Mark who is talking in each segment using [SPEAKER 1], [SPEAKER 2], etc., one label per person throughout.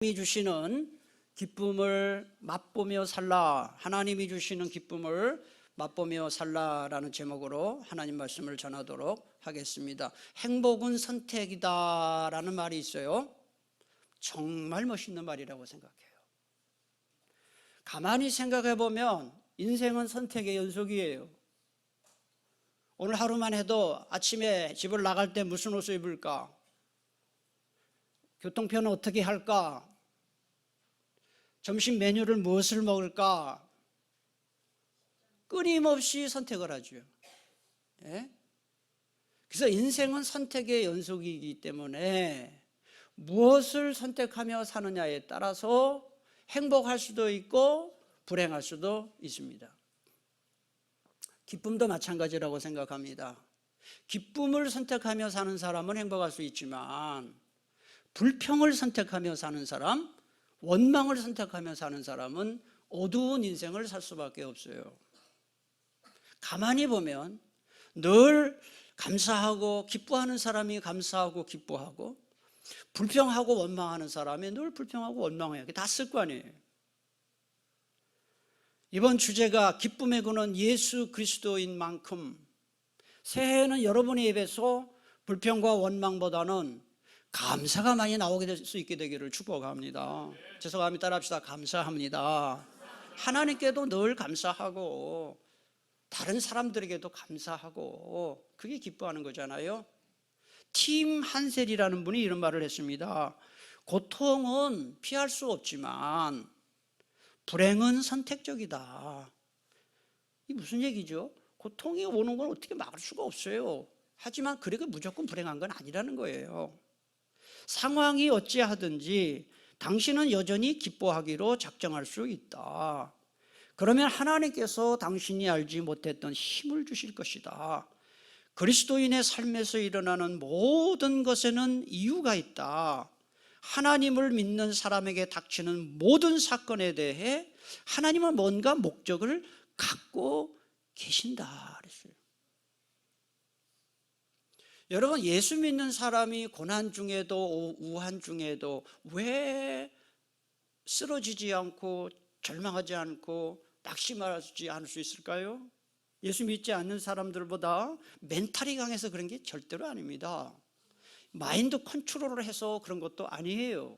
[SPEAKER 1] 하나님이 주시는 기쁨을 맛보며 살라. 하나님이 주시는 기쁨을 맛보며 살라라는 제목으로 하나님 말씀을 전하도록 하겠습니다. 행복은 선택이다라는 말이 있어요. 정말 멋있는 말이라고 생각해요. 가만히 생각해 보면 인생은 선택의 연속이에요. 오늘 하루만 해도 아침에 집을 나갈 때 무슨 옷을 입을까? 교통편은 어떻게 할까? 점심 메뉴를 무엇을 먹을까? 끊임없이 선택을 하죠. 예? 그래서 인생은 선택의 연속이기 때문에 무엇을 선택하며 사느냐에 따라서 행복할 수도 있고 불행할 수도 있습니다. 기쁨도 마찬가지라고 생각합니다. 기쁨을 선택하며 사는 사람은 행복할 수 있지만 불평을 선택하며 사는 사람, 원망을 선택하며 사는 사람은 어두운 인생을 살 수밖에 없어요. 가만히 보면 늘 감사하고 기뻐하는 사람이 감사하고 기뻐하고, 불평하고 원망하는 사람이 늘 불평하고 원망해요. 다 습관이에요. 이번 주제가 기쁨의 근원 예수 그리스도인 만큼 새해에는 여러분의 입에서 불평과 원망보다는 감사가 많이 나오게 될 수 있게 되기를 축복합니다. 죄송합니다. 따라합시다. 감사합니다. 하나님께도 늘 감사하고 다른 사람들에게도 감사하고, 그게 기뻐하는 거잖아요. 팀 한셀이라는 분이 이런 말을 했습니다. 고통은 피할 수 없지만 불행은 선택적이다. 이게 무슨 얘기죠? 고통이 오는 건 어떻게 막을 수가 없어요. 하지만 그렇게 무조건 불행한 건 아니라는 거예요. 상황이 어찌하든지 당신은 여전히 기뻐하기로 작정할 수 있다. 그러면 하나님께서 당신이 알지 못했던 힘을 주실 것이다. 그리스도인의 삶에서 일어나는 모든 것에는 이유가 있다. 하나님을 믿는 사람에게 닥치는 모든 사건에 대해 하나님은 뭔가 목적을 갖고 계신다 그랬어요. 여러분, 예수 믿는 사람이 고난 중에도 우한 중에도 왜 쓰러지지 않고 절망하지 않고 낙심하지 않을 수 있을까요? 예수 믿지 않는 사람들보다 멘탈이 강해서 그런 게 절대로 아닙니다. 마인드 컨트롤을 해서 그런 것도 아니에요.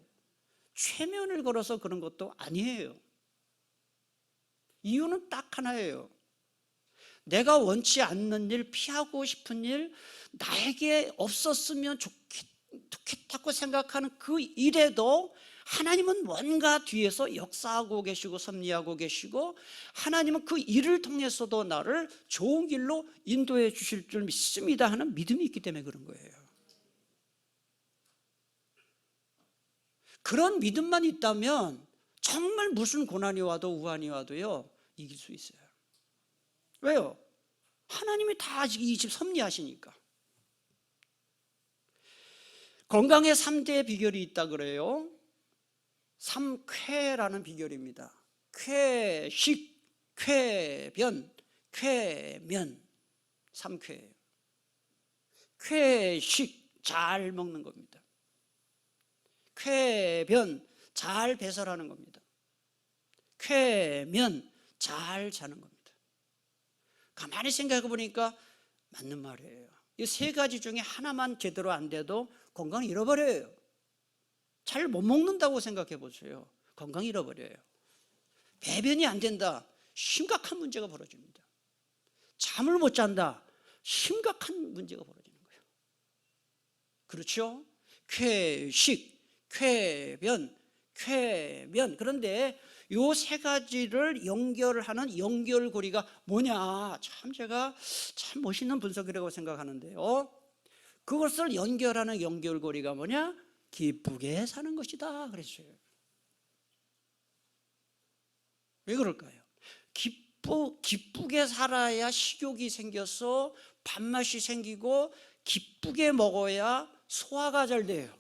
[SPEAKER 1] 최면을 걸어서 그런 것도 아니에요. 이유는 딱 하나예요. 내가 원치 않는 일, 피하고 싶은 일, 나에게 없었으면 좋겠다고 생각하는 그 일에도 하나님은 뭔가 뒤에서 역사하고 계시고 섭리하고 계시고, 하나님은 그 일을 통해서도 나를 좋은 길로 인도해 주실 줄 믿습니다 하는 믿음이 있기 때문에 그런 거예요. 그런 믿음만 있다면 정말 무슨 고난이 와도 우환이 와도요 이길 수 있어요. 왜요? 하나님이 다 이 집 섭리하시니까. 건강의 3대 비결이 있다 그래요. 3쾌라는 비결입니다. 쾌식, 쾌변, 쾌면. 3쾌예요. 쾌식, 잘 먹는 겁니다. 쾌변, 잘 배설하는 겁니다. 쾌면, 잘 자는 겁니다. 가만히 생각해 보니까 맞는 말이에요. 이 세 가지 중에 하나만 제대로 안 돼도 건강 잃어버려요. 잘 못 먹는다고 생각해 보세요. 건강 잃어버려요. 배변이 안 된다. 심각한 문제가 벌어집니다. 잠을 못 잔다. 심각한 문제가 벌어지는 거예요. 그렇죠? 쾌식, 쾌변, 쾌면. 그런데 이 세 가지를 연결하는 연결고리가 뭐냐? 제가 참 멋있는 분석이라고 생각하는데요. 그것을 연결하는 연결고리가 뭐냐? 기쁘게 사는 것이다 그랬어요. 왜 그럴까요? 기쁘게 살아야 식욕이 생겨서 밥맛이 생기고, 기쁘게 먹어야 소화가 잘 돼요.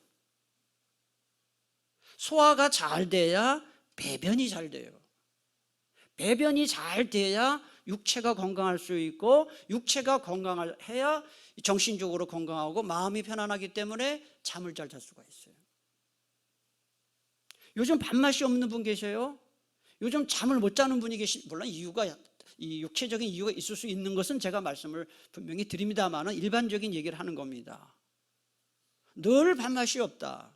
[SPEAKER 1] 소화가 잘 돼야 배변이 잘 돼요. 배변이 잘 돼야 육체가 건강할 수 있고, 육체가 건강해야 정신적으로 건강하고 마음이 편안하기 때문에 잠을 잘 잘 수가 있어요. 요즘 밥맛이 없는 분 계세요? 요즘 잠을 못 자는 분이 물론 이 육체적인 이유가 있을 수 있는 것은 제가 말씀을 분명히 드립니다만은 일반적인 얘기를 하는 겁니다. 늘 밥맛이 없다.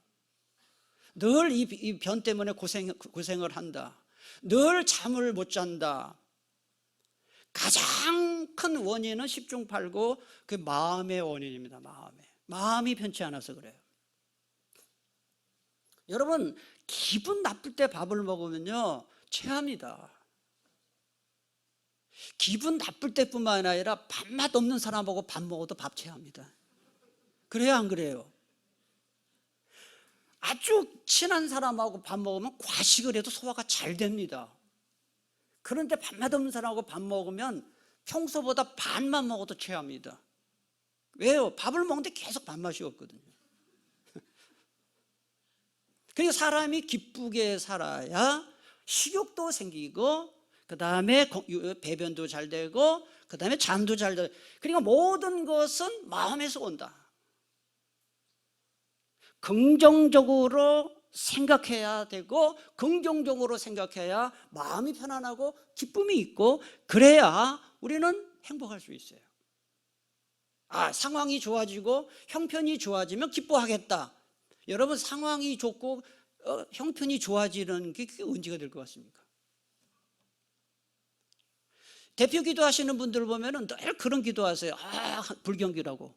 [SPEAKER 1] 늘 이 변 때문에 고생을 한다. 늘 잠을 못 잔다. 가장 큰 원인은 10중 8구 그 마음의 원인입니다. 마음이 편치 않아서 그래요. 여러분, 기분 나쁠 때 밥을 먹으면요 체합니다. 기분 나쁠 때뿐만 아니라 밥맛 없는 사람하고 밥 먹어도 밥 체합니다. 그래요, 안 그래요? 아주 친한 사람하고 밥 먹으면 과식을 해도 소화가 잘 됩니다. 그런데 밥맛 없는 사람하고 밥 먹으면 평소보다 반만 먹어도 체합니다. 왜요? 밥을 먹는데 계속 밥맛이 없거든요. 그리고 사람이 기쁘게 살아야 식욕도 생기고, 그 다음에 배변도 잘 되고, 그 다음에 잠도 잘 되고, 그러니까 모든 것은 마음에서 온다. 긍정적으로 생각해야 되고, 긍정적으로 생각해야 마음이 편안하고 기쁨이 있고, 그래야 우리는 행복할 수 있어요. 상황이 좋아지고 형편이 좋아지면 기뻐하겠다. 여러분, 상황이 좋고 형편이 좋아지는 게 그게 언제가 될 것 같습니까? 대표 기도하시는 분들 보면은 늘 그런 기도하세요. 불경기라고.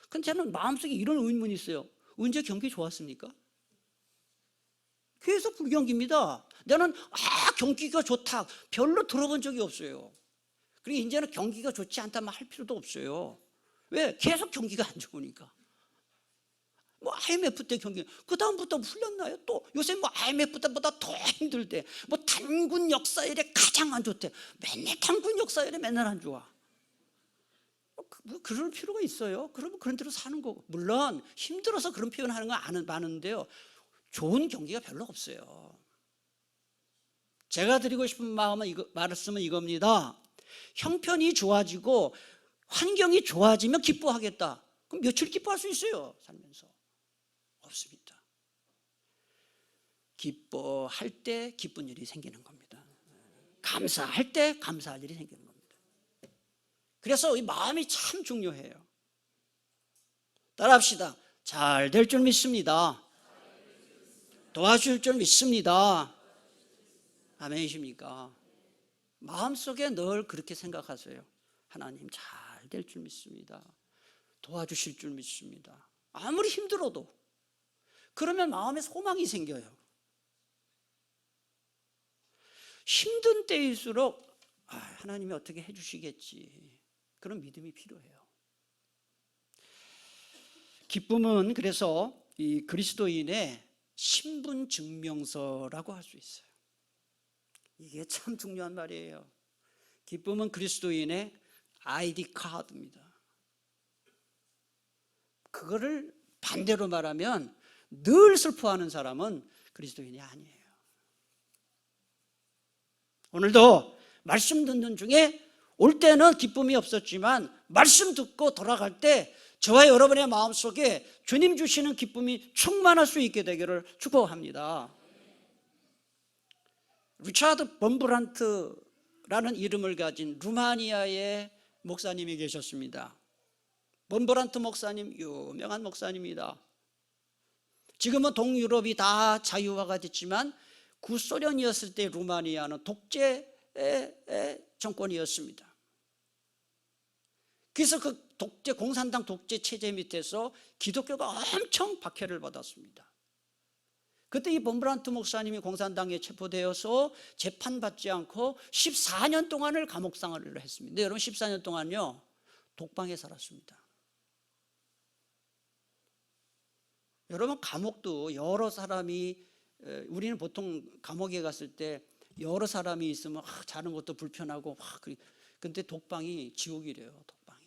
[SPEAKER 1] 근데 저는 마음속에 이런 의문이 있어요. 언제 경기 좋았습니까? 계속 불경기입니다. 나는 경기가 좋다 별로 들어본 적이 없어요. 그리고 이제는 경기가 좋지 않다면 할 필요도 없어요. 왜? 계속 경기가 안 좋으니까. IMF 때 경기, 그 다음부터 풀렸나요? 또 요새 IMF 때보다 더 힘들 때, 단군 역사일에 가장 안 좋대. 맨날 단군 역사일에 맨날 안 좋아. 그럴 필요가 있어요? 그러면 그런 대로 사는 거고. 물론 힘들어서 그런 표현하는 건 많은데요, 좋은 경기가 별로 없어요. 제가 드리고 싶은 말씀은 이겁니다. 형편이 좋아지고 환경이 좋아지면 기뻐하겠다. 그럼 며칠 기뻐할 수 있어요, 살면서? 없습니다. 기뻐할 때 기쁜 일이 생기는 겁니다. 감사할 때 감사할 일이 생기는 겁니다. 그래서 이 마음이 참 중요해요. 따라합시다. 잘 될 줄 믿습니다. 도와줄 줄 믿습니다. 아멘이십니까? 마음속에 늘 그렇게 생각하세요. 하나님, 잘 될 줄 믿습니다. 도와주실 줄 믿습니다. 아무리 힘들어도. 그러면 마음에 소망이 생겨요. 힘든 때일수록 하나님이 어떻게 해주시겠지, 그런 믿음이 필요해요. 기쁨은 그래서 이 그리스도인의 신분 증명서라고 할 수 있어요. 이게 참 중요한 말이에요. 기쁨은 그리스도인의 아이디 카드입니다. 그거를 반대로 말하면 늘 슬퍼하는 사람은 그리스도인이 아니에요. 오늘도 말씀 듣는 중에 올 때는 기쁨이 없었지만 말씀 듣고 돌아갈 때 저와 여러분의 마음속에 주님 주시는 기쁨이 충만할 수 있게 되기를 축복합니다. 리차드 범브란트라는 이름을 가진 루마니아의 목사님이 계셨습니다. 범브란트 목사님, 유명한 목사님입니다. 지금은 동유럽이 다 자유화가 됐지만 구소련이었을 때 루마니아는 독재 정권이었습니다. 그래서 그 공산당 독재 체제 밑에서 기독교가 엄청 박해를 받았습니다. 그때 이 범브란트 목사님이 공산당에 체포되어서 재판받지 않고 14년 동안을 감옥 생활을 했습니다. 여러분, 14년 동안요 독방에 살았습니다. 여러분, 감옥도 여러 사람이, 우리는 보통 감옥에 갔을 때 여러 사람이 있으면 자는 것도 불편하고 근데 독방이 지옥이래요. 독방이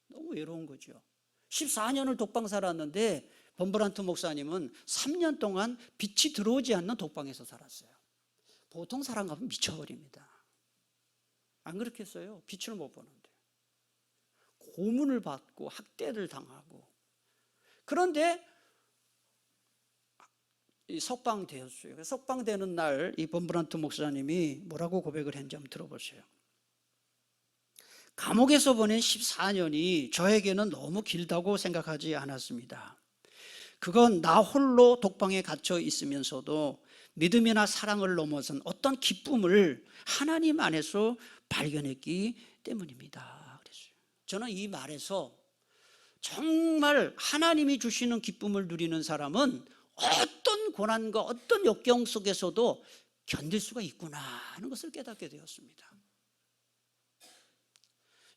[SPEAKER 1] 너무 외로운 거죠. 14년을 독방 살았는데 범브란트 목사님은 3년 동안 빛이 들어오지 않는 독방에서 살았어요. 보통 사람 같으면 미쳐버립니다. 안 그렇겠어요? 빛을 못 보는데 고문을 받고 학대를 당하고. 그런데 석방되었어요. 석방되는 날 이 범브란트 목사님이 뭐라고 고백을 했는지 한번 들어보세요. 감옥에서 보낸 14년이 저에게는 너무 길다고 생각하지 않았습니다. 그건 나 홀로 독방에 갇혀 있으면서도 믿음이나 사랑을 넘어선 어떤 기쁨을 하나님 안에서 발견했기 때문입니다. 그랬어요. 저는 이 말에서 정말 하나님이 주시는 기쁨을 누리는 사람은 어떤 고난과 어떤 역경 속에서도 견딜 수가 있구나 하는 것을 깨닫게 되었습니다.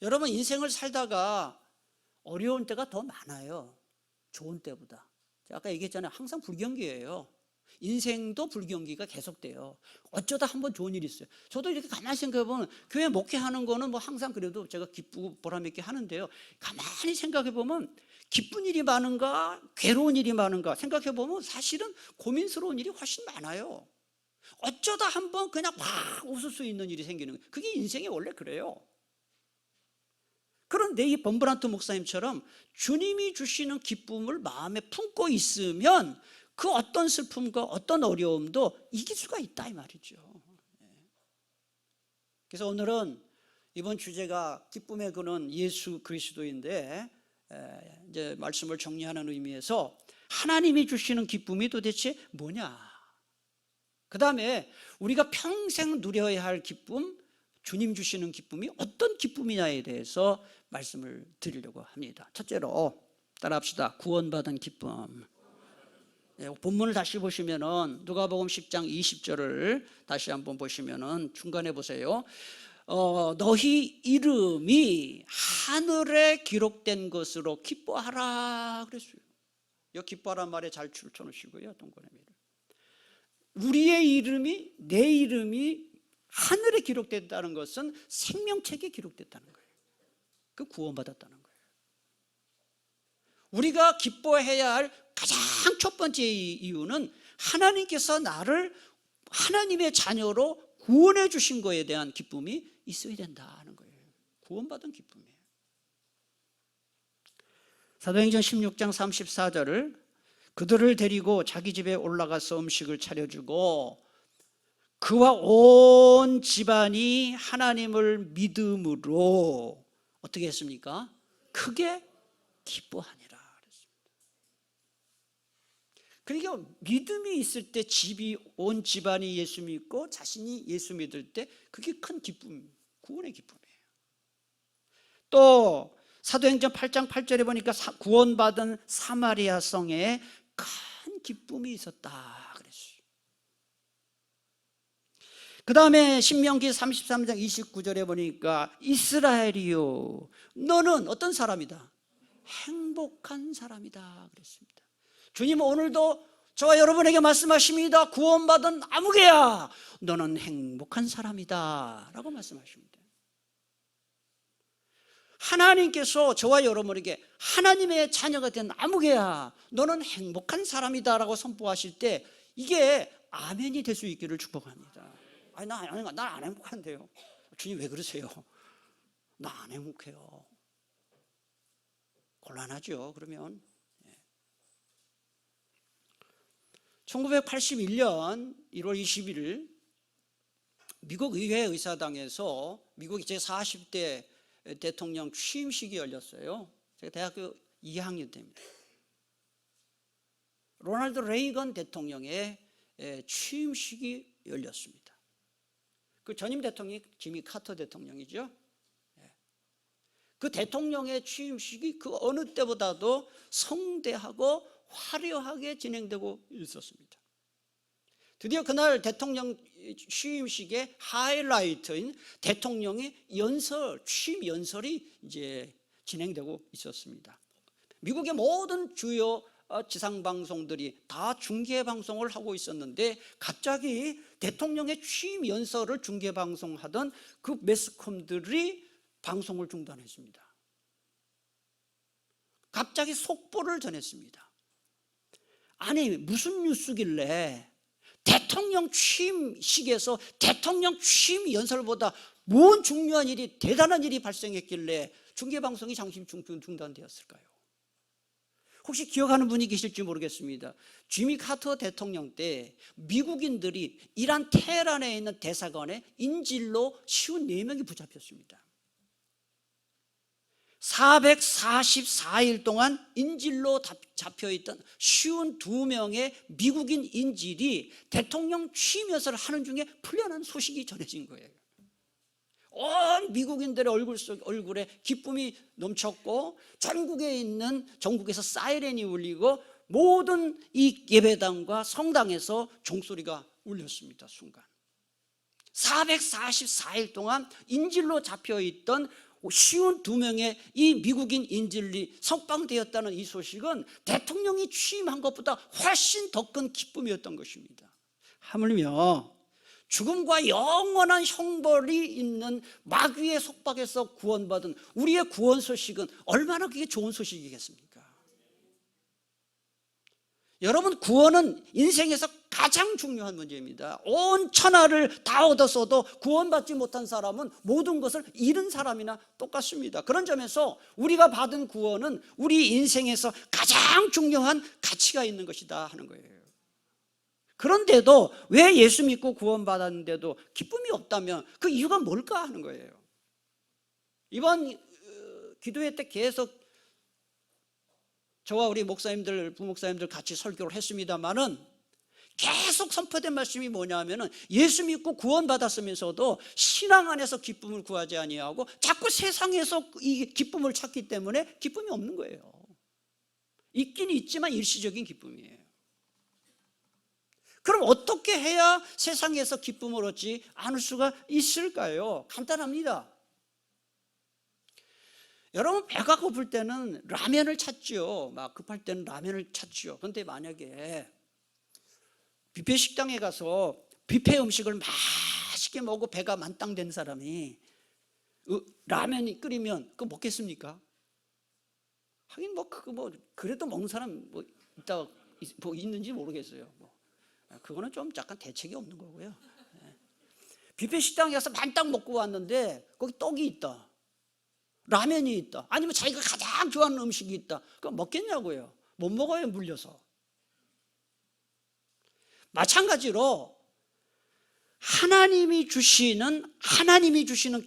[SPEAKER 1] 여러분, 인생을 살다가 어려운 때가 더 많아요. 좋은 때보다. 아까 얘기했잖아요. 항상 불경기예요. 인생도 불경기가 계속돼요. 어쩌다 한번 좋은 일이 있어요. 저도 이렇게 가만히 생각해보면 교회 목회하는 거는 뭐 항상 그래도 제가 기쁘고 보람있게 하는데요, 가만히 생각해보면 기쁜 일이 많은가 괴로운 일이 많은가 생각해보면 사실은 고민스러운 일이 훨씬 많아요. 어쩌다 한번 그냥 막 웃을 수 있는 일이 생기는 거예요. 그게 인생이 원래 그래요. 그런데 이 범브란트 목사님처럼 주님이 주시는 기쁨을 마음에 품고 있으면 그 어떤 슬픔과 어떤 어려움도 이길 수가 있다 이 말이죠. 그래서 오늘은 이번 주제가 기쁨의 근원 예수 그리스도인데, 이제 말씀을 정리하는 의미에서 하나님이 주시는 기쁨이 도대체 뭐냐, 그 다음에 우리가 평생 누려야 할 기쁨, 주님 주시는 기쁨이 어떤 기쁨이냐에 대해서 말씀을 드리려고 합니다. 첫째로 따라합시다. 구원받은 기쁨. 본문을 다시 보시면은 누가복음 10장 20절을 다시 한번 보시면은 중간에 보세요. 너희 이름이 하늘에 기록된 것으로 기뻐하라 그랬어요. 이 기뻐하란 말에 잘 줄쳐놓으시고요. 동그라미를. 우리의 이름이, 내 이름이 하늘에 기록됐다는 것은 생명책에 기록됐다는 거예요. 그 구원받았다는 거예요. 우리가 기뻐해야 할 가장 첫 번째 이유는 하나님께서 나를 하나님의 자녀로 구원해 주신 것에 대한 기쁨이 있어야 된다는 거예요. 구원받은 기쁨이에요. 사도행전 16장 34절을 그들을 데리고 자기 집에 올라가서 음식을 차려주고 그와 온 집안이 하나님을 믿음으로 어떻게 했습니까? 크게 기뻐하니라 그랬습니다. 그러니까 믿음이 있을 때 집이, 온 집안이 예수 믿고 자신이 예수 믿을 때 그게 큰 기쁨, 구원의 기쁨이에요. 또 사도행전 8장 8절에 보니까 구원받은 사마리아 성에 큰 기쁨이 있었다 그랬어요. 그 다음에 신명기 33장 29절에 보니까 이스라엘이요 너는 어떤 사람이다? 행복한 사람이다 그랬습니다. 주님은 오늘도 저와 여러분에게 말씀하십니다. 구원받은 아무개야 너는 행복한 사람이다 라고 말씀하십니다. 하나님께서 저와 여러분에게 하나님의 자녀가 된 아무개야 너는 행복한 사람이다 라고 선포하실 때 이게 아멘이 될 수 있기를 축복합니다. 아니 난 안 행복한데요. 주님 왜 그러세요? 나 안 행복해요. 곤란하죠. 그러면 1981년 1월 21일 미국 의회 의사당에서 미국 제40대 대통령 취임식이 열렸어요. 제가 대학교 2학년 때입니다. 로널드 레이건 대통령의 취임식이 열렸습니다. 그 전임 대통령이 지미 카터 대통령이죠. 그 대통령의 취임식이 그 어느 때보다도 성대하고 화려하게 진행되고 있었습니다. 드디어 그날 대통령 취임식의 하이라이트인 대통령의 연설, 취임 연설이 이제 진행되고 있었습니다. 미국의 모든 주요 지상방송들이 다 중계방송을 하고 있었는데 갑자기 대통령의 취임 연설을 중계방송하던 그 매스컴들이 방송을 중단했습니다. 갑자기 속보를 전했습니다. 아니 무슨 뉴스길래 대통령 취임식에서 대통령 취임 연설보다 뭔 중요한 일이, 대단한 일이 발생했길래 중계방송이 잠시 중단되었을까요? 혹시 기억하는 분이 계실지 모르겠습니다. 지미 카터 대통령 때 미국인들이 이란 테헤란에 있는 대사관에 인질로 54명이 붙잡혔습니다. 444일 동안 인질로 잡혀있던 52명의 미국인 인질이 대통령 취임 연설을 하는 중에 풀려난 소식이 전해진 거예요. 온 미국인들의 얼굴에 기쁨이 넘쳤고, 전국에서 사이렌이 울리고 모든 이 예배당과 성당에서 종소리가 울렸습니다. 순간 444일 동안 인질로 잡혀있던 52명의 이 미국인 인질이 석방되었다는 이 소식은 대통령이 취임한 것보다 훨씬 더 큰 기쁨이었던 것입니다. 하물며 죽음과 영원한 형벌이 있는 마귀의 속박에서 구원받은 우리의 구원 소식은 얼마나 그게 좋은 소식이겠습니까? 여러분, 구원은 인생에서 가장 중요한 문제입니다. 온 천하를 다 얻었어도 구원받지 못한 사람은 모든 것을 잃은 사람이나 똑같습니다. 그런 점에서 우리가 받은 구원은 우리 인생에서 가장 중요한 가치가 있는 것이다 하는 거예요. 그런데도 왜 예수 믿고 구원받았는데도 기쁨이 없다면 그 이유가 뭘까 하는 거예요. 이번 기도회 때 계속 저와 우리 목사님들, 부목사님들 같이 설교를 했습니다만은 계속 선포된 말씀이 뭐냐면은 예수 믿고 구원받았으면서도 신앙 안에서 기쁨을 구하지 아니하고 자꾸 세상에서 이 기쁨을 찾기 때문에 기쁨이 없는 거예요. 있긴 있지만 일시적인 기쁨이에요. 그럼 어떻게 해야 세상에서 기쁨을 얻지 않을 수가 있을까요? 간단합니다. 여러분, 배가 고플 때는 라면을 찾죠. 막 급할 때는 라면을 찾죠. 그런데 만약에 뷔페 식당에 가서 뷔페 음식을 맛있게 먹고 배가 만땅 된 사람이 라면이 끓이면 그거 먹겠습니까? 하긴 그래도 먹는 사람 있다 있는지 모르겠어요. 그거는 좀 약간 대책이 없는 거고요. 뷔페 식당에 가서 만땅 먹고 왔는데 거기 떡이 있다, 라면이 있다, 아니면 자기가 가장 좋아하는 음식이 있다. 그럼 먹겠냐고요? 못 먹어요, 물려서. 마찬가지로 하나님이 주시는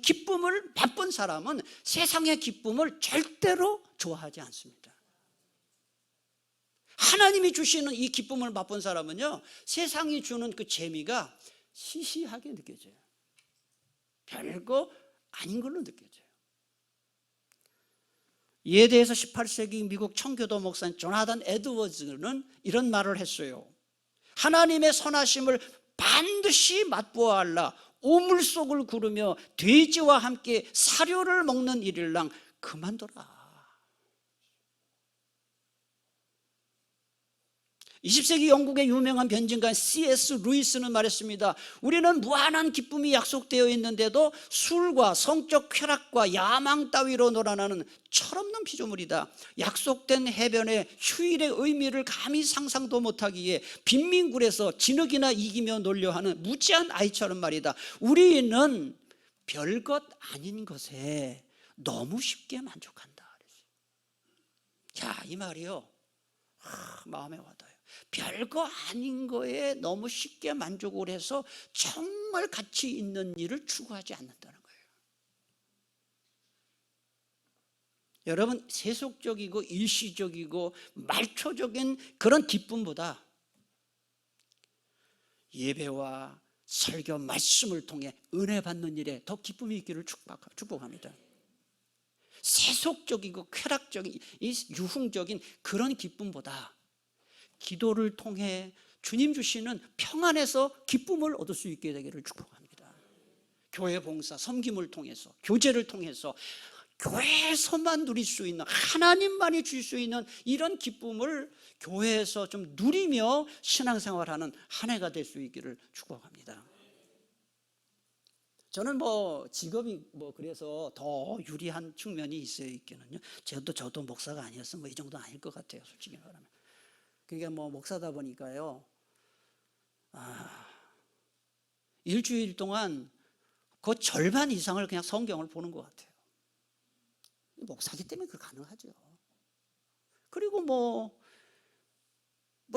[SPEAKER 1] 기쁨을 맛본 사람은 세상의 기쁨을 절대로 좋아하지 않습니다. 하나님이 주시는 이 기쁨을 맛본 사람은요, 세상이 주는 그 재미가 시시하게 느껴져요. 별거 아닌 걸로 느껴져요. 이에 대해서 18세기 미국 청교도 목사인 조나단 에드워즈는 이런 말을 했어요. 하나님의 선하심을 반드시 맛보아야 할라. 우물 속을 구르며 돼지와 함께 사료를 먹는 일일랑 그만둬라. 20세기 영국의 유명한 변증가 C.S. 루이스는 말했습니다. 우리는 무한한 기쁨이 약속되어 있는데도 술과 성적 쾌락과 야망 따위로 놀아나는 철없는 피조물이다. 약속된 해변의 휴일의 의미를 감히 상상도 못하기에 빈민굴에서 진흙이나 이기며 놀려하는 무지한 아이처럼 말이다. 우리는 별것 아닌 것에 너무 쉽게 만족한다. 자, 이 말이요, 마음에 와닿아요. 별거 아닌 거에 너무 쉽게 만족을 해서 정말 가치 있는 일을 추구하지 않는다는 거예요. 여러분, 세속적이고 일시적이고 말초적인 그런 기쁨보다 예배와 설교 말씀을 통해 은혜 받는 일에 더 기쁨이 있기를 축복합니다. 세속적이고 쾌락적인 유흥적인 그런 기쁨보다 기도를 통해 주님 주시는 평안에서 기쁨을 얻을 수 있게 되기를 축복합니다. 교회 봉사, 섬김을 통해서, 교제를 통해서 교회에서만 누릴 수 있는, 하나님만이 줄 수 있는 이런 기쁨을 교회에서 좀 누리며 신앙생활하는 한 해가 될 수 있기를 축복합니다. 저는 직업이 그래서 더 유리한 측면이 있어요, 있기는요. 저도 목사가 아니었으면 이 정도는 아닐 것 같아요, 솔직히 말하면. 그러니까 목사다 보니까요, 일주일 동안 그 절반 이상을 그냥 성경을 보는 것 같아요. 목사기 때문에 그 가능하죠. 그리고 뭐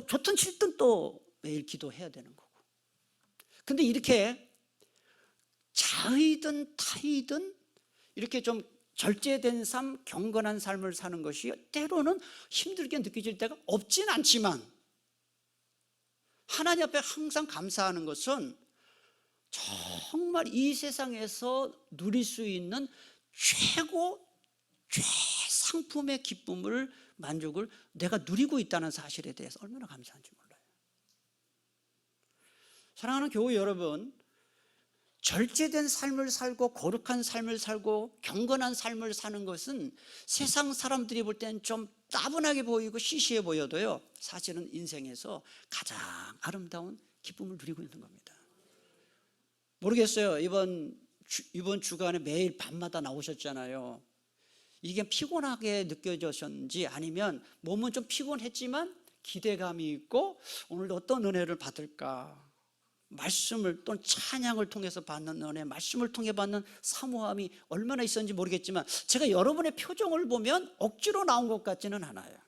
[SPEAKER 1] 좋든 싫든 또 매일 기도해야 되는 거고. 근데 이렇게 자의든 타의든 이렇게 좀 절제된 삶, 경건한 삶을 사는 것이 때로는 힘들게 느껴질 때가 없진 않지만, 하나님 앞에 항상 감사하는 것은 정말 이 세상에서 누릴 수 있는 최상품의 기쁨을, 만족을 내가 누리고 있다는 사실에 대해서 얼마나 감사한지 몰라요. 사랑하는 교회 여러분, 절제된 삶을 살고 거룩한 삶을 살고 경건한 삶을 사는 것은 세상 사람들이 볼 때는 좀 따분하게 보이고 시시해 보여도요, 사실은 인생에서 가장 아름다운 기쁨을 누리고 있는 겁니다. 모르겠어요. 이번 주간에 매일 밤마다 나오셨잖아요. 이게 피곤하게 느껴졌는지, 아니면 몸은 좀 피곤했지만 기대감이 있고 오늘도 어떤 은혜를 받을까, 말씀을 또 찬양을 통해서 받는 은혜, 말씀을 통해 받는 사모함이 얼마나 있었는지 모르겠지만, 제가 여러분의 표정을 보면 억지로 나온 것 같지는 않아요.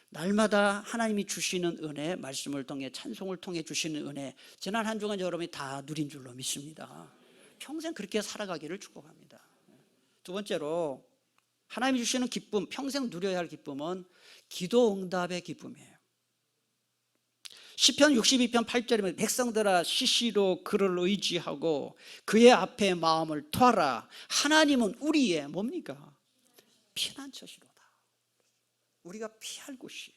[SPEAKER 1] 날마다 하나님이 주시는 은혜, 말씀을 통해 찬송을 통해 주시는 은혜, 지난 한 주간 여러분이 다 누린 줄로 믿습니다. 평생 그렇게 살아가기를 축복합니다. 두 번째로, 하나님이 주시는 기쁨, 평생 누려야 할 기쁨은 기도 응답의 기쁨이에요. 시편 62편 8절에 백성들아 시시로 그를 의지하고 그의 앞에 마음을 토하라. 하나님은 우리의 뭡니까? 피난처시로다. 우리가 피할 곳이.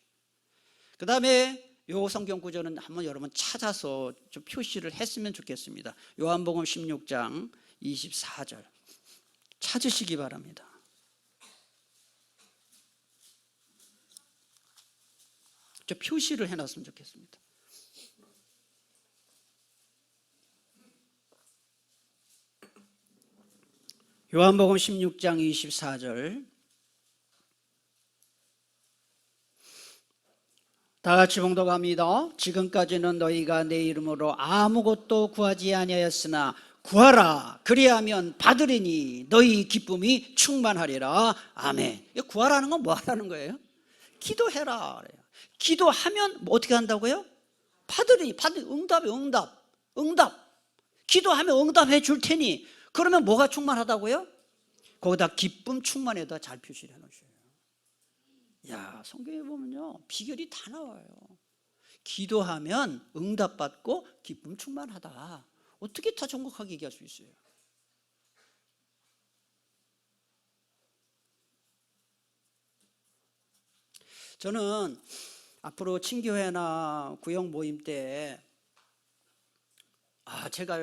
[SPEAKER 1] 그 다음에 요 성경 구절은 한번 여러분 찾아서 좀 표시를 했으면 좋겠습니다. 요한복음 16장 24절 찾으시기 바랍니다. 저 표시를 해놨으면 좋겠습니다. 요한복음 16장 24절 다 같이 봉독합니다. 지금까지는 너희가 내 이름으로 아무것도 구하지 아니하였으나 구하라 그리하면 받으리니 너희 기쁨이 충만하리라. 아멘. 구하라는 건 뭐 하라는 거예요? 기도해라. 기도하면 어떻게 한다고요? 받으리니. 응답. 기도하면 응답해 줄 테니. 그러면 뭐가 충만하다고요? 거기다 기쁨 충만에다 잘 표시를 해놓으셔요. 야, 성경에 보면요 비결이 다 나와요. 기도하면 응답받고 기쁨 충만하다. 어떻게 다 정확하게 얘기할 수 있어요? 저는 앞으로 친교회나 구역 모임 때 제가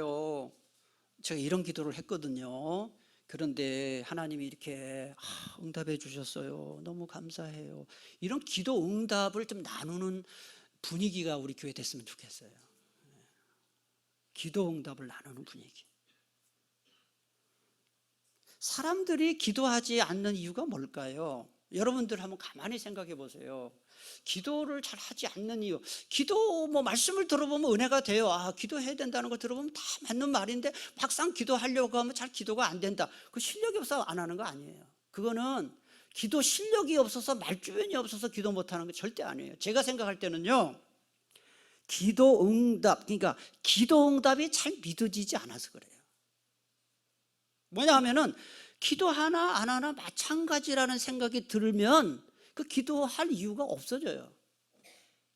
[SPEAKER 1] 이런 기도를 했거든요. 그런데 하나님이 이렇게 응답해 주셨어요. 너무 감사해요. 이런 기도 응답을 좀 나누는 분위기가 우리 교회 됐으면 좋겠어요. 기도 응답을 나누는 분위기. 사람들이 기도하지 않는 이유가 뭘까요? 여러분들 한번 가만히 생각해 보세요. 기도를 잘 하지 않는 이유. 기도 말씀을 들어보면 은혜가 돼요. 기도해야 된다는 거 들어보면 다 맞는 말인데 막상 기도하려고 하면 잘 기도가 안 된다. 그 실력이 없어서 안 하는 거 아니에요. 그거는 기도 실력이 없어서 말주변이 없어서 기도 못하는 거 절대 아니에요. 제가 생각할 때는요, 기도 응답, 그러니까 기도 응답이 잘 믿어지지 않아서 그래요. 뭐냐 하면은 기도 하나 안 하나 마찬가지라는 생각이 들면 그 기도할 이유가 없어져요.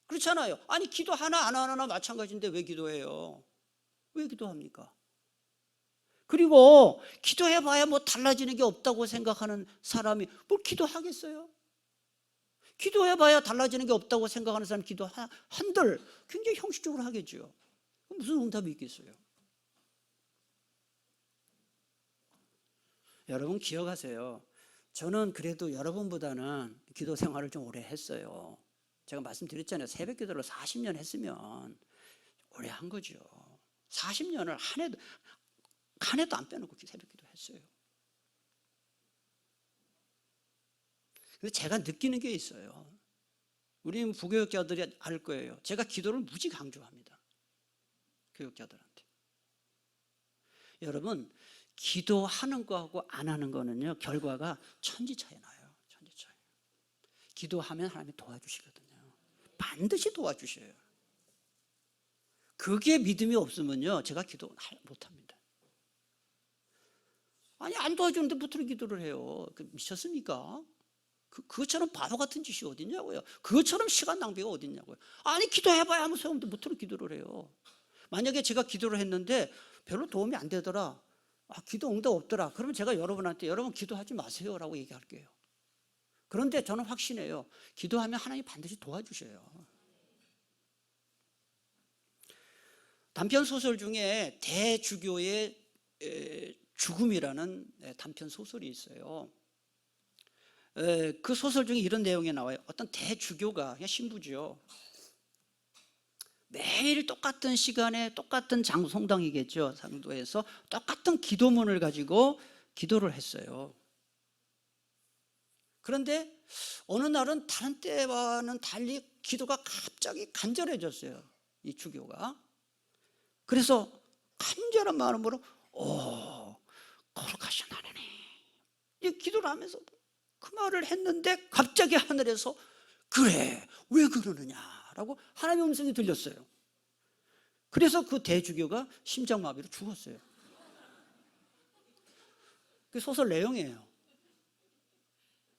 [SPEAKER 1] 그렇잖아요. 아니 기도 하나 안 하나 마찬가지인데 왜 기도해요? 왜 기도합니까? 그리고 기도해봐야 달라지는 게 없다고 생각하는 사람이 뭘 기도하겠어요? 기도해봐야 달라지는 게 없다고 생각하는 사람이 기도 한들 굉장히 형식적으로 하겠죠. 무슨 응답이 있겠어요? 여러분 기억하세요. 저는 그래도 여러분보다는 기도 생활을 좀 오래 했어요. 제가 말씀드렸잖아요. 새벽 기도를 40년 했으면 오래 한 거죠. 40년을 한 해도 안 빼놓고 새벽 기도 했어요. 근데 제가 느끼는 게 있어요. 우리 부교육자들이 알 거예요. 제가 기도를 무지 강조합니다. 교육자들한테. 여러분 기도하는 거하고 안 하는 거는요 결과가 천지 차이 나요. 천지 차이. 기도하면 하나님이 도와주시거든요. 반드시 도와주셔요. 그게 믿음이 없으면요, 제가 기도 못합니다. 아니, 안 도와주는데 무슨 기도를 해요? 미쳤습니까? 그것처럼 바보 같은 짓이 어딨냐고요. 그것처럼 시간 낭비가 어딨냐고요. 아니, 기도해봐야 아무 소용없는데 무슨 기도를 해요. 만약에 제가 기도를 했는데 별로 도움이 안 되더라, 기도 응답 없더라, 그러면 제가 여러분한테 여러분 기도하지 마세요 라고 얘기할게요. 그런데 저는 확신해요. 기도하면 하나님이 반드시 도와주셔요. 단편 소설 중에 대주교의 죽음이라는 단편 소설이 있어요. 그 소설 중에 이런 내용이 나와요. 어떤 대주교가, 그냥 신부죠, 매일 똑같은 시간에 똑같은 성당이겠죠, 상도에서 똑같은 기도문을 가지고 기도를 했어요. 그런데 어느 날은 다른 때와는 달리 기도가 갑자기 간절해졌어요, 이 주교가. 그래서 간절한 마음으로 거룩하신 하나님, 이 기도를 하면서 그 말을 했는데 갑자기 하늘에서 그래, 왜 그러느냐라고 하나님의 음성이 들렸어요. 그래서 그 대주교가 심장마비로 죽었어요. 그 소설 내용이에요.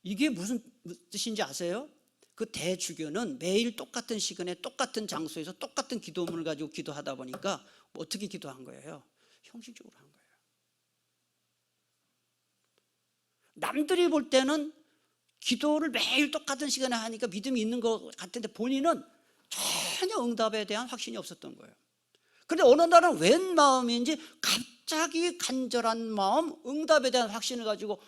[SPEAKER 1] 이게 무슨 뜻인지 아세요? 그 대주교는 매일 똑같은 시간에 똑같은 장소에서 똑같은 기도문을 가지고 기도하다 보니까 어떻게 기도한 거예요? 형식적으로 한 거예요. 남들이 볼 때는 기도를 매일 똑같은 시간에 하니까 믿음이 있는 것 같은데 본인은 전혀 응답에 대한 확신이 없었던 거예요. 그런데 어느 날은 웬 마음인지 갑자기 간절한 마음, 응답에 대한 확신을 가지고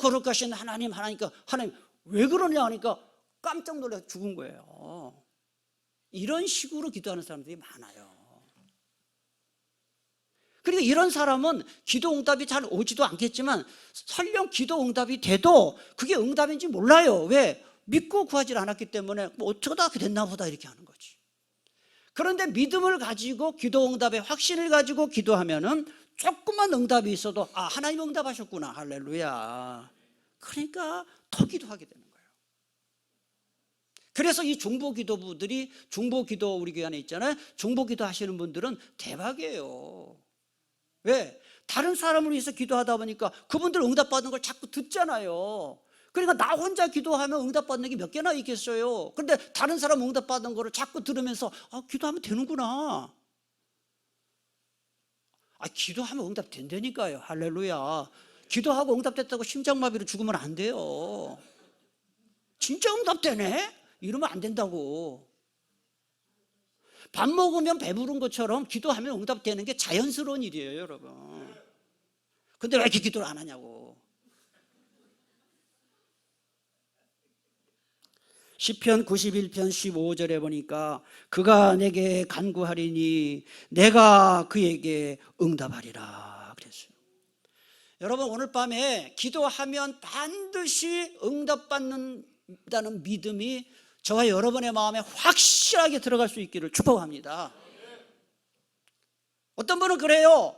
[SPEAKER 1] 거룩하신 하나님 하니까 하나님 왜 그러냐 하니까 깜짝 놀라서 죽은 거예요. 이런 식으로 기도하는 사람들이 많아요. 그리고 이런 사람은 기도 응답이 잘 오지도 않겠지만 설령 기도 응답이 돼도 그게 응답인지 몰라요. 왜? 믿고 구하지 않았기 때문에 어쩌다 됐나 보다 이렇게 하는 거지. 그런데 믿음을 가지고 기도 응답의 확신을 가지고 기도하면은 조금만 응답이 있어도 하나님 응답하셨구나, 할렐루야. 그러니까 더 기도하게 되는 거예요. 그래서 이 중보기도부들이, 중보기도 우리 교회 안에 있잖아요. 중보기도 하시는 분들은 대박이에요. 왜? 다른 사람을 위해서 기도하다 보니까 그분들 응답받는 걸 자꾸 듣잖아요. 그러니까 나 혼자 기도하면 응답받는 게 몇 개나 있겠어요. 그런데 다른 사람 응답받는 거를 자꾸 들으면서 기도하면 되는구나. 기도하면 응답 된다니까요. 할렐루야. 기도하고 응답됐다고 심장마비로 죽으면 안 돼요. 진짜 응답되네? 이러면 안 된다고. 밥 먹으면 배부른 것처럼 기도하면 응답되는 게 자연스러운 일이에요, 여러분. 근데 왜 이렇게 기도를 안 하냐고. 시편 91편 15절에 보니까 그가 내게 간구하리니 내가 그에게 응답하리라 그랬어요. 여러분, 오늘 밤에 기도하면 반드시 응답받는다는 믿음이 저와 여러분의 마음에 확실하게 들어갈 수 있기를 축복합니다. 어떤 분은 그래요.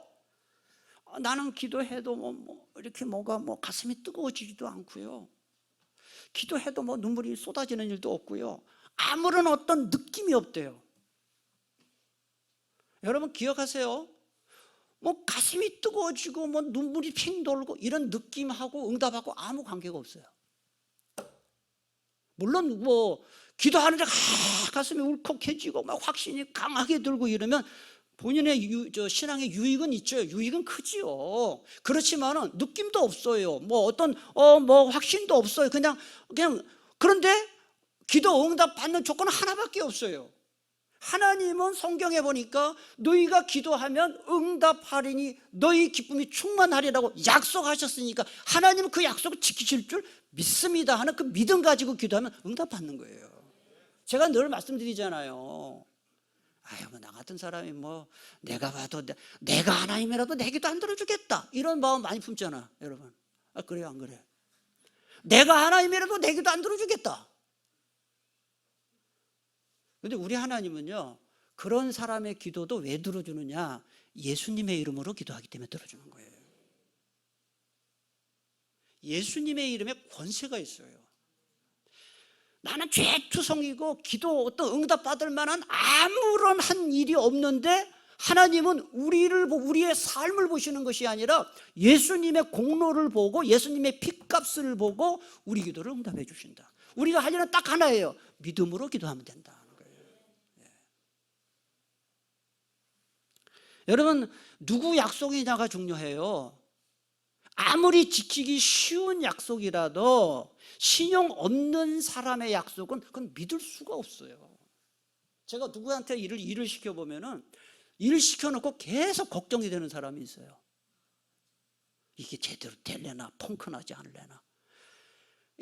[SPEAKER 1] 나는 기도해도 이렇게 가슴이 뜨거워지지도 않고요, 기도해도 눈물이 쏟아지는 일도 없고요, 아무런 어떤 느낌이 없대요. 여러분 기억하세요. 가슴이 뜨거워지고 눈물이 핑 돌고 이런 느낌하고 응답하고 아무 관계가 없어요. 물론 기도하는데 가슴이 울컥해지고 확신이 강하게 들고 이러면 본인의 신앙의 유익은 있죠. 유익은 크지요. 그렇지만은 느낌도 없어요. 어떤 확신도 없어요. 그냥 그런데 기도 응답 받는 조건은 하나밖에 없어요. 하나님은 성경에 보니까 너희가 기도하면 응답하리니 너희 기쁨이 충만하리라고 약속하셨으니까 하나님은 그 약속을 지키실 줄 믿습니다 하는 그 믿음 가지고 기도하면 응답받는 거예요. 제가 늘 말씀드리잖아요. 나 같은 사람이 내가 봐도 내가 하나님이라도 내 기도 안 들어주겠다 이런 마음 많이 품잖아, 여러분. 그래요, 안 그래요? 내가 하나님이라도 내 기도 안 들어주겠다. 근데 우리 하나님은요, 그런 사람의 기도도 왜 들어주느냐? 예수님의 이름으로 기도하기 때문에 들어주는 거예요. 예수님의 이름에 권세가 있어요. 나는 죄투성이고 기도 또 응답받을 만한 아무런 한 일이 없는데 하나님은 우리의 삶을 보시는 것이 아니라 예수님의 공로를 보고 예수님의 핏값을 보고 우리 기도를 응답해 주신다. 우리가 할 일은 딱 하나예요. 믿음으로 기도하면 된다는 거예요. 여러분, 누구 약속이냐가 중요해요. 아무리 지키기 쉬운 약속이라도 신용 없는 사람의 약속은 그건 믿을 수가 없어요. 제가 누구한테 일을 시켜보면은 일을 시켜놓고 계속 걱정이 되는 사람이 있어요. 이게 제대로 될래나 펑크나지 않을래나,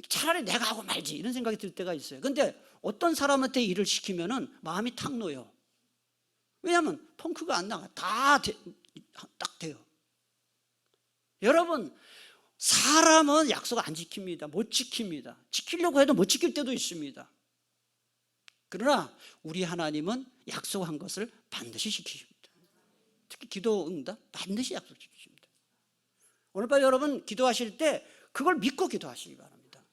[SPEAKER 1] 차라리 내가 하고 말지 이런 생각이 들 때가 있어요. 근데 어떤 사람한테 일을 시키면은 마음이 탁 놓여요. 왜냐하면 펑크가 안 나가. 딱 돼요. 여러분, 사람은 약속 안 지킵니다. 못 지킵니다. 지키려고 해도 못 지킬 때도 있습니다. 그러나 우리 하나님은 약속한 것을 반드시 지키십니다. 특히 기도 응답 반드시 약속 지키십니다. 오늘 밤 여러분 기도하실 때 그걸 믿고 기도하시기 바랍니다.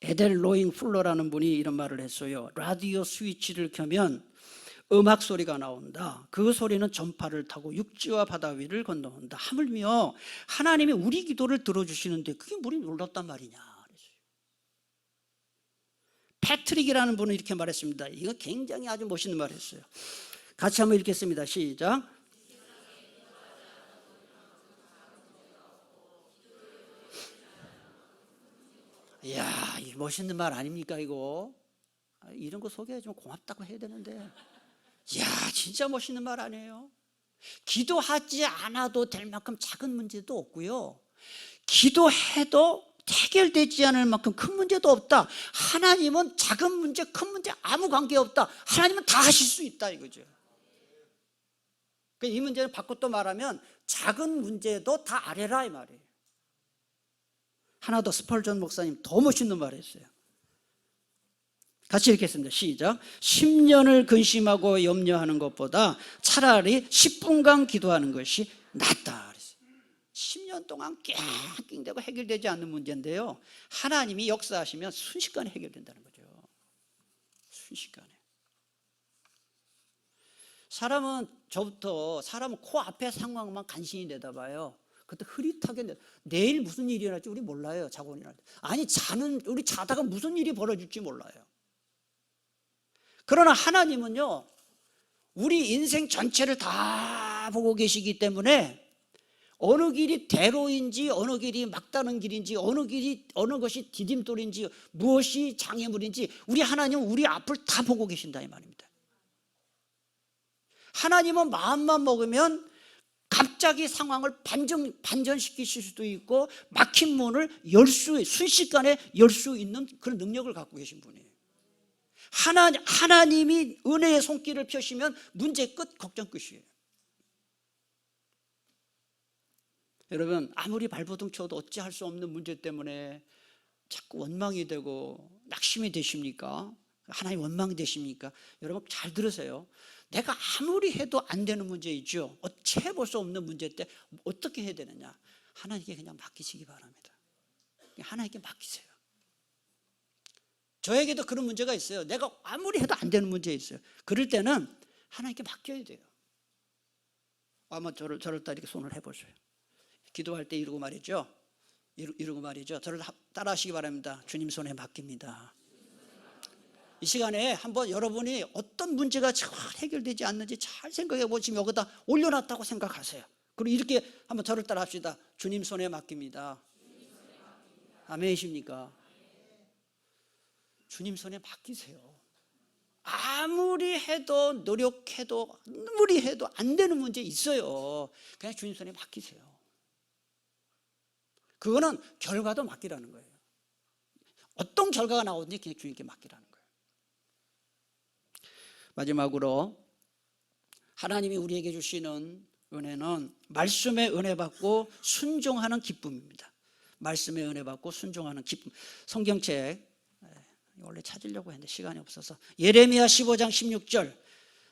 [SPEAKER 1] 에델 로잉 풀러라는 분이 이런 말을 했어요. 라디오 스위치를 켜면 음악 소리가 나온다. 그 소리는 전파를 타고 육지와 바다 위를 건너온다. 하물며 하나님이 우리 기도를 들어주시는데 그게 뭐니 놀랍단 말이냐. 패트릭이라는 분은 이렇게 말했습니다. 이거 굉장히 아주 멋있는 말을 했어요. 같이 한번 읽겠습니다. 시작. 이야, 이 멋있는 말 아닙니까 이거? 이런 거 소개해주면 고맙다고 해야 되는데, 이야, 진짜 멋있는 말 아니에요? 기도하지 않아도 될 만큼 작은 문제도 없고요, 기도해도 해결되지 않을 만큼 큰 문제도 없다. 하나님은 작은 문제, 큰 문제 아무 관계없다. 하나님은 다 하실 수 있다 이거죠. 이 문제는 바꿔 또 말하면 작은 문제도 다 아뢰라 이 말이에요. 하나 더, 스펄전 목사님 더 멋있는 말을 했어요. 같이 읽겠습니다. 시작. 10년을 근심하고 염려하는 것보다 차라리 10분간 기도하는 것이 낫다. 10년 동안 낑낑대고 해결되지 않는 문제인데요, 하나님이 역사하시면 순식간에 해결된다는 거죠. 순식간에. 사람은 코앞에 상황만 간신히 내다봐요. 그때 흐릿하게 내일 무슨 일이 일어날지 우리 몰라요. 자고 일어날 때. 아니, 우리 자다가 무슨 일이 벌어질지 몰라요. 그러나 하나님은요, 우리 인생 전체를 다 보고 계시기 때문에 어느 길이 대로인지 어느 길이 막다른 길인지 어느 것이 디딤돌인지 무엇이 장애물인지 우리 하나님은 우리 앞을 다 보고 계신다 이 말입니다. 하나님은 마음만 먹으면 갑자기 상황을 반전시키실 수도 있고 막힌 문을 순식간에 열 수 있는 그런 능력을 갖고 계신 분이에요. 하나님이 은혜의 손길을 펴시면 문제 끝, 걱정 끝이에요. 여러분, 아무리 발버둥 쳐도 어찌할 수 없는 문제 때문에 자꾸 원망이 되고 낙심이 되십니까? 하나님 원망이 되십니까? 여러분 잘 들으세요. 내가 아무리 해도 안 되는 문제 있죠. 어찌 해볼 수 없는 문제 때 어떻게 해야 되느냐? 하나님께 그냥 맡기시기 바랍니다. 하나님께 맡기세요. 저에게도 그런 문제가 있어요. 내가 아무리 해도 안 되는 문제 있어요. 그럴 때는 하나님께 맡겨야 돼요. 아마 저를 따라 이렇게 손을 해보세요. 기도할 때 이러고 말이죠. 저를 따라 하시기 바랍니다. 주님 손에 맡깁니다. 이 시간에 한번 여러분이 어떤 문제가 잘 해결되지 않는지 잘 생각해 보시면 여기다 올려놨다고 생각하세요. 그리고 이렇게 한번 저를 따라 합시다. 주님 손에 맡깁니다. 아멘이십니까? 주님 손에 맡기세요. 아무리 해도 노력해도 아무리 해도 안 되는 문제 있어요. 그냥 주님 손에 맡기세요. 그거는 결과도 맡기라는 거예요. 어떤 결과가 나오든지 그냥 주님께 맡기라는 거예요. 마지막으로 하나님이 우리에게 주시는 은혜는 말씀의 은혜 받고 순종하는 기쁨입니다. 말씀의 은혜 받고 순종하는 기쁨. 성경책 원래 찾으려고 했는데 시간이 없어서 예레미야 15장 16절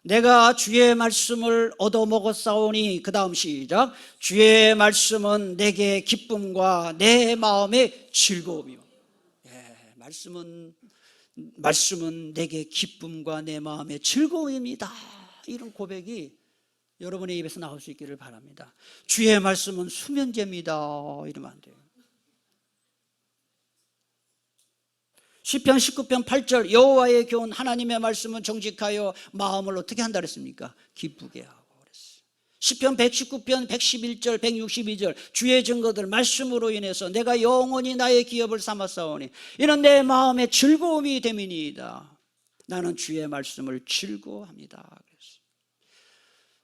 [SPEAKER 1] 내가 주의 말씀을 얻어먹었사오니, 그 다음 시작. 주의 말씀은 내게 기쁨과 내 마음의 즐거움이요. 말씀은 내게 기쁨과 내 마음의 즐거움입니다. 이런 고백이 여러분의 입에서 나올 수 있기를 바랍니다. 주의 말씀은 수면제입니다. 이러면 안 돼요. 시편 19편 8절 여호와의 교훈 하나님의 말씀은 정직하여 마음을 어떻게 한다 그랬습니까? 기쁘게 하고 그랬어요. 시편 119편 111절 162절 주의 증거들 말씀으로 인해서 내가 영원히 나의 기업을 삼았사오니 이는 내 마음의 즐거움이 됨이니이다. 나는 주의 말씀을 즐거워합니다. 그랬어요.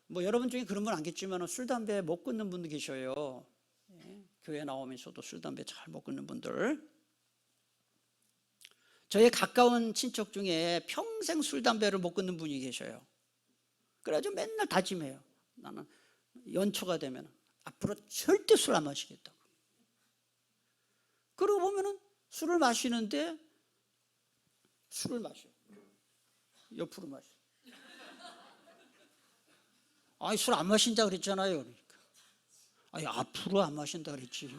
[SPEAKER 1] 뭐 여러분 중에 그런 분 안겠지만 술 담배 못 끊는 분도 계셔요. 교회 나오면서도 술 담배 잘 못 끊는 분들. 저의 가까운 친척 중에 평생 술 담배를 못 끊는 분이 계셔요. 그래가지고 맨날 다짐해요. 나는 연초가 되면 앞으로 절대 술 안 마시겠다고. 그러고 보면은 술을 마시는데 술을 마셔. 옆으로 마셔. 아니 술 안 마신다 그랬잖아요. 그러니까. 아니 앞으로 안 마신다 그랬지.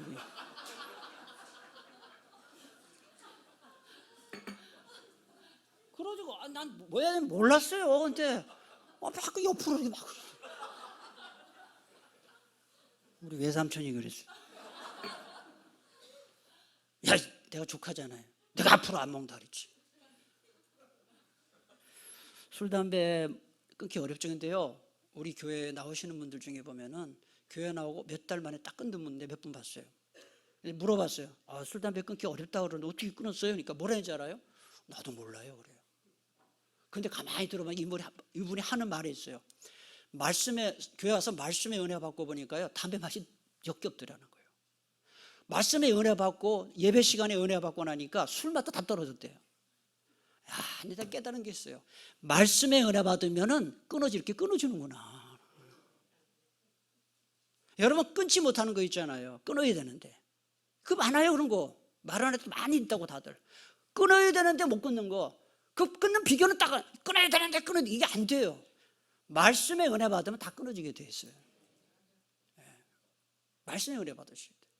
[SPEAKER 1] 그러지고 난 뭐야 몰랐어요. 근데 막 옆으로 막 우리 외삼촌이 그랬어요. 야, 내가 조카잖아요. 내가 앞으로 안 먹는다 그랬지. 술 담배 끊기 어렵죠. 근데요, 우리 교회에 나오시는 분들 중에 보면은 교회 나오고 몇 달 만에 딱 끊는 분들 몇 분 봤어요. 물어봤어요. 아, 술 담배 끊기 어렵다고 그러는데 어떻게 끊었어요? 그러니까 뭐라 했는지 알아요? 나도 몰라요. 그래요. 근데 가만히 들어보면 이분이 하는 말이 있어요. 교회 와서 말씀의 은혜 받고 보니까요, 담배 맛이 역겹더라는 거예요. 말씀의 은혜 받고 예배 시간에 은혜 받고 나니까 술 맛도 다 떨어졌대요. 야, 내가 깨달은 게 있어요. 말씀의 은혜 받으면은 끊어지는구나. 여러분 끊지 못하는 거 있잖아요. 끊어야 되는데. 그 많아요, 그런 거. 말 안 해도 많이 있다고 다들. 끊어야 되는데 못 끊는 거. 그 끊는 비결은 딱 끊어야 되는데 이게 안 돼요. 말씀의 은혜 받으면 다 끊어지게 돼 있어요. 말씀의 은혜 받으셔야 돼요.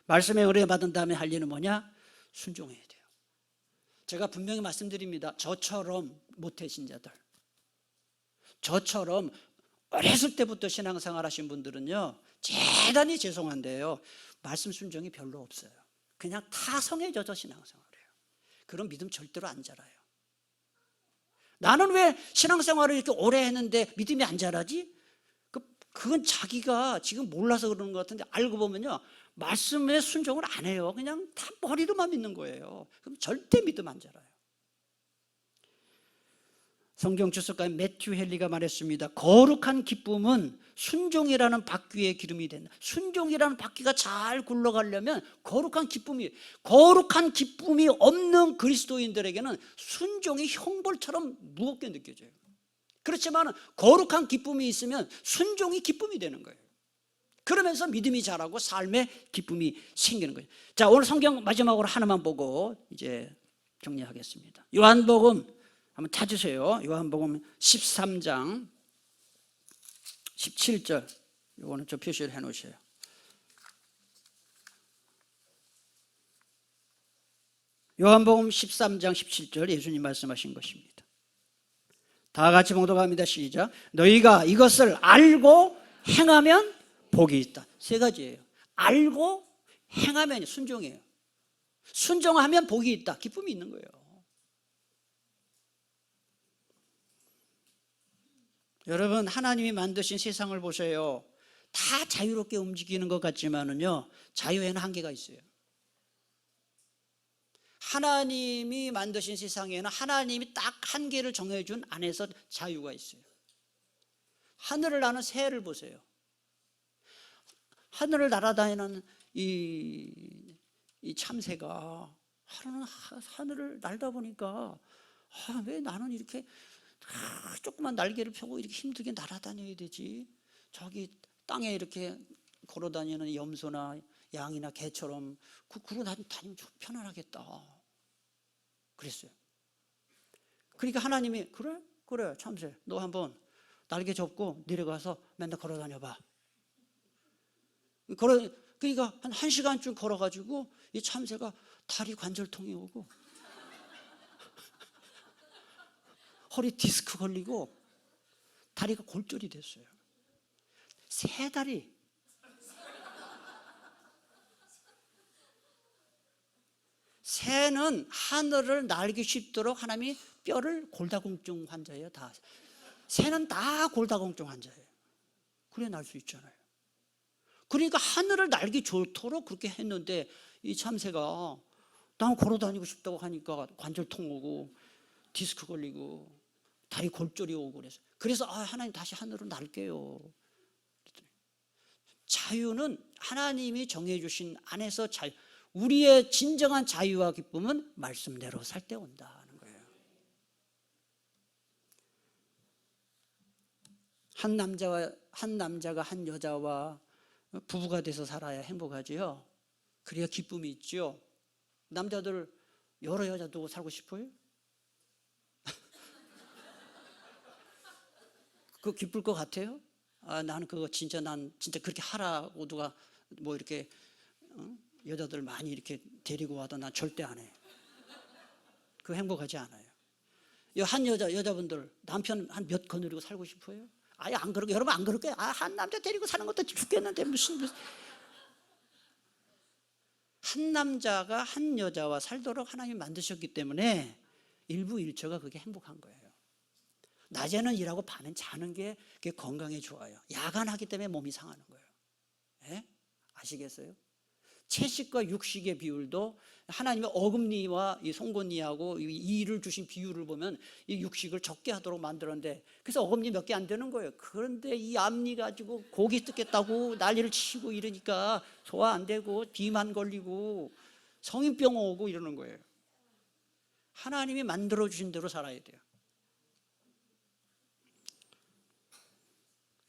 [SPEAKER 1] 말씀의 은혜 받은 다음에 할 일은 뭐냐? 순종해야 돼요. 제가 분명히 말씀드립니다. 저처럼 모태신 자들, 저처럼 어렸을 때부터 신앙생활 하신 분들은요, 대단히 죄송한데요, 말씀 순종이 별로 없어요. 그냥 타성에 젖어 신앙생활해요. 그런 믿음 절대로 안 자라요. 나는 왜 신앙생활을 이렇게 오래 했는데 믿음이 안 자라지? 그건 자기가 지금 몰라서 그러는 것 같은데 알고 보면요, 말씀에 순종을 안 해요. 그냥 다 머리로만 믿는 거예요. 그럼 절대 믿음 안 자라요. 성경 주석가 매튜 헨리가 말했습니다. 거룩한 기쁨은 순종이라는 바퀴의 기름이 된다. 순종이라는 바퀴가 잘 굴러가려면 거룩한 기쁨이 없는 그리스도인들에게는 순종이 형벌처럼 무겁게 느껴져요. 그렇지만 거룩한 기쁨이 있으면 순종이 기쁨이 되는 거예요. 그러면서 믿음이 자라고 삶의 기쁨이 생기는 거예요. 자, 오늘 성경 마지막으로 하나만 보고 이제 정리하겠습니다. 요한복음 한번 찾으세요. 요한복음 13장 17절. 이거는 좀 표시를 해 놓으세요. 요한복음 13장 17절 예수님 말씀하신 것입니다. 다 같이 봉독합니다. 시작. 너희가 이것을 알고 행하면 복이 있다. 세 가지예요. 알고 행하면 순종이에요. 순종하면 복이 있다. 기쁨이 있는 거예요. 여러분, 하나님이 만드신 세상을 보세요. 다 자유롭게 움직이는 것 같지만은요, 자유에는 한계가 있어요. 하나님이 만드신 세상에는 하나님이 딱 한계를 정해준 안에서 자유가 있어요. 하늘을 나는 새를 보세요. 하늘을 날아다니는 이 참새가 하늘을 날다 보니까 왜 나는 이렇게 조그만 날개를 펴고 이렇게 힘들게 날아다녀야 되지? 저기 땅에 이렇게 걸어다니는 염소나 양이나 개처럼 그러고 다니면 좀 편안하겠다. 그랬어요. 그러니까 하나님이 그래 참새 너 한번 날개 접고 내려가서 맨날 걸어다녀봐. 그러니까 한 1시간쯤 걸어가지고 이 참새가 다리 관절통이 오고 허리 디스크 걸리고 다리가 골절이 됐어요. 3다리. 새는 하늘을 날기 쉽도록 하나님이 뼈를 골다공증 환자예요. 다 새는 다 골다공증 환자예요. 그래 날 수 있잖아요. 그러니까 하늘을 날기 좋도록 그렇게 했는데 이 참새가 난 걸어다니고 싶다고 하니까 관절통 오고 디스크 걸리고 다리 골절이 오고 그래서 하나님 다시 하늘로 날게요. 자유는 하나님이 정해주신 안에서 자유. 우리의 진정한 자유와 기쁨은 말씀대로 살 때 온다는 거예요. 한 남자가 한 여자와 부부가 돼서 살아야 행복하지요. 그래야 기쁨이 있죠. 남자들 여러 여자 두고 살고 싶어요? 그거 기쁠 것 같아요? 나는 그거 난 진짜 그렇게 하라고 누가 뭐 이렇게 여자들 많이 이렇게 데리고 와도 난 절대 안 해. 그거 행복하지 않아요. 한 여자분들 남편 한 몇 거느리고 살고 싶어요? 아예 안 그러고 여러분 안 그럴 거예요. 한 남자 데리고 사는 것도 죽겠는데 무슨 한 남자가 한 여자와 살도록 하나님이 만드셨기 때문에 일부일처가 그게 행복한 거예요. 낮에는 일하고 밤엔 자는 게 그게 건강에 좋아요. 야간하기 때문에 몸이 상하는 거예요. 예? 아시겠어요? 채식과 육식의 비율도 하나님의 어금니와 이 송곳니하고 이 일을 주신 비율을 보면 이 육식을 적게 하도록 만들었는데 그래서 어금니 몇 개 안 되는 거예요. 그런데 이 앞니 가지고 고기 뜯겠다고 난리를 치고 이러니까 소화 안 되고 비만 걸리고 성인병 오고 이러는 거예요. 하나님이 만들어 주신 대로 살아야 돼요.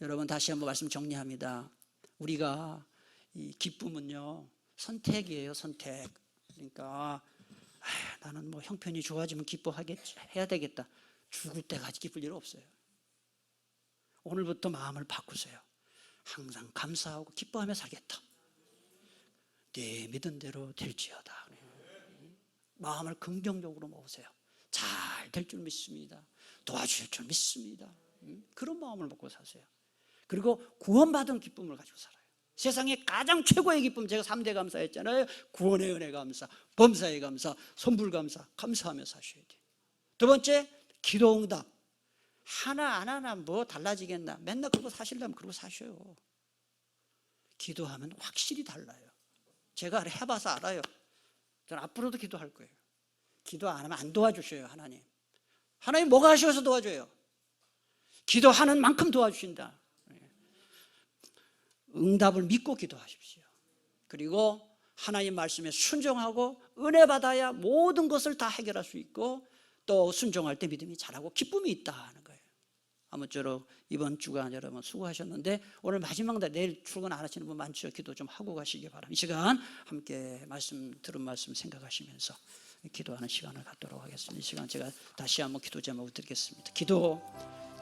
[SPEAKER 1] 여러분 다시 한번 말씀 정리합니다. 우리가 이 기쁨은요 선택이에요. 선택. 그러니까 나는 뭐 형편이 좋아지면 해야 되겠다. 죽을 때까지 기쁠 일 없어요. 오늘부터 마음을 바꾸세요. 항상 감사하고 기뻐하며 살겠다. 네 믿은 대로 될지어다. 마음을 긍정적으로 먹으세요. 잘 될 줄 믿습니다. 도와주실 줄 믿습니다. 그런 마음을 먹고 사세요. 그리고 구원받은 기쁨을 가지고 살아요. 세상에 가장 최고의 기쁨, 제가 3대 감사 했잖아요. 구원의 은혜 감사, 범사의 감사, 선불 감사, 감사하며 사셔야 돼요. 두 번째, 기도 응답. 하나 안 하나 뭐 달라지겠나. 맨날 그러고 사시려면 그러고 사셔요. 기도하면 확실히 달라요. 제가 해봐서 알아요. 저는 앞으로도 기도할 거예요. 기도 안 하면 안 도와주셔요. 하나님 뭐가 하셔서 도와줘요? 기도하는 만큼 도와주신다. 응답을 믿고 기도하십시오. 그리고 하나님 말씀에 순종하고 은혜 받아야 모든 것을 다 해결할 수 있고 또 순종할 때 믿음이 자라고 기쁨이 있다는 거예요. 아무쪼록 이번 주간 여러분 수고하셨는데 오늘 마지막 날 내일 출근 안 하시는 분 많죠? 기도 좀 하고 가시기 바랍니다. 이 시간 함께 들은 말씀 생각하시면서 기도하는 시간을 갖도록 하겠습니다. 이 시간 제가 다시 한번 기도 제목을 드리겠습니다. 기도